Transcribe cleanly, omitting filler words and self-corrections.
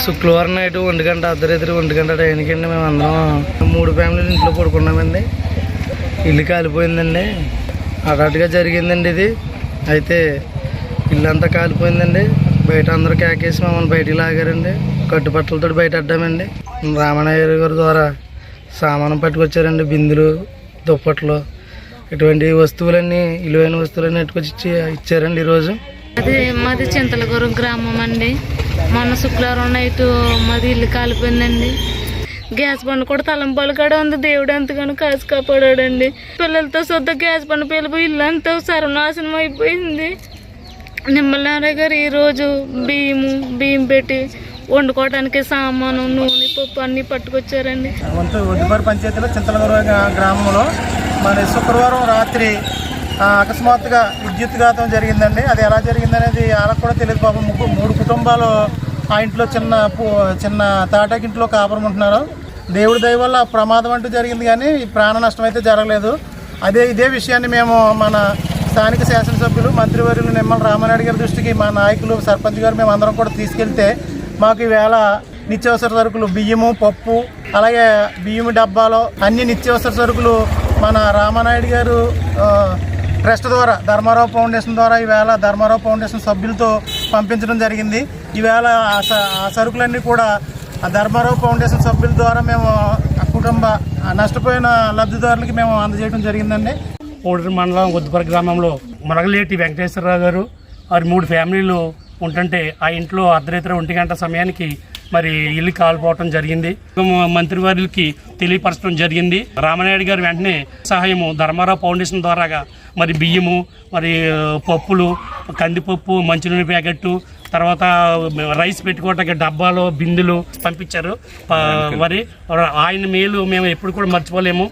శుక్రవారం నైట్ 1 గంట అర్ధరాత్రి 1 గంట టైంకి అండి మేము అందరం 3 ఫ్యామిలీలు ఇంట్లో పడుకున్నామండి. ఇల్లు కాలిపోయిందండి. హఠాత్తుగా జరిగిందండి ఇది. అయితే ఇల్లు అంతా కాలిపోయిందండి. బయట అందరూ కేకేసి మమ్మల్ని బయటికి లాగారండి. కట్టుబట్టలతో బయట అడ్డామండి. రామనాయుడు గారి ద్వారా సామానం పట్టుకొచ్చారండి. బిందులు, దుప్పట్లు, ఇటువంటి వస్తువులన్నీ, విలువైన వస్తువులన్నీ ఎట్టుకొచ్చి ఇచ్చారండి ఈరోజు. మాది చింతలగూరం గ్రామం అండి. మొన్న శుక్రవారం నైట్ మాది ఇల్లు కాలిపోయిందండి. గ్యాస్ బండ్ కూడా తలంపాలు కాడ ఉంది. దేవుడు ఎంతగానో కాసి కాపాడాడండి. పిల్లలతో సొద్ద గ్యాస్ బండ్ పేలిపోయి ఇల్లు అంతా సర్వనాశనం అయిపోయింది. నిమ్మలనారాయణ గారు ఈరోజు బియ్యం పెట్టి వండుకోవడానికి సామాను, నూనె, పప్పు అన్నీ పట్టుకొచ్చారండి. ఒడ్డుపరి పంచాయతీలో చింతలగూరం గ్రామంలో మరి శుక్రవారం రాత్రి అకస్మాత్తుగా విద్యుత్ఘాతం జరిగిందండి. అది ఎలా జరిగిందనేది వాళ్ళకు కూడా తెలియదు. పాపం 3 కుటుంబాలు ఆ ఇంట్లో చిన్న తాటాకింట్లో కాపురం ఉంటున్నారు. దేవుడి దయ వల్ల ప్రమాదం అంటూ జరిగింది, కానీ ప్రాణ నష్టం అయితే జరగలేదు. ఇదే విషయాన్ని మేము మన స్థానిక శాసనసభ్యులు, మంత్రివర్యులు నిమ్మల రామనాయుడు గారి దృష్టికి మా నాయకులు, సర్పంచ్ గారు మేము అందరం కూడా తీసుకెళ్తే మాకు ఈవేళ నిత్యావసర సరుకులు, బియ్యము, పప్పు, అలాగే బియ్యము డబ్బాలో అన్ని నిత్యావసర సరుకులు మన రామనాయుడు గారు ట్రస్ట్ ద్వారా, ధర్మారావు ఫౌండేషన్ ద్వారా ఈవేళ ధర్మారావు ఫౌండేషన్ సభ్యులతో పంపించడం జరిగింది. ఈవేళ ఆ సరుకులన్నీ కూడా ఆ ధర్మారావు ఫౌండేషన్ సభ్యుల ద్వారా మేము కుటుంబ నష్టపోయిన లబ్ధిదారులకి మేము అందజేయడం జరిగిందండి. ఓడూరు మండలం ఒద్దుపర గ్రామంలో మునగలేటి వెంకటేశ్వరరావు గారు వారి 3 ఫ్యామిలీలు ఉంటుంటే ఆ ఇంట్లో అర్ధరాత్రి 1 గంట సమయానికి మరి ఇల్లు కాలిపోవటం జరిగింది. మంత్రివర్యులకి తెలియపరచడం జరిగింది. రామనాయుడు గారు వెంటనే సహాయము ధర్మారావు ఫౌండేషన్ ద్వారాగా మరి బియ్యము, మరి పప్పులు, కందిపప్పు, మంచినూనె ప్యాకెట్టు, తర్వాత రైస్ పెట్టుకోవటానికి డబ్బాలు, బిందులు పంపించారు. మరి ఆయన మేలు మేము ఎప్పుడు కూడా మర్చిపోలేము.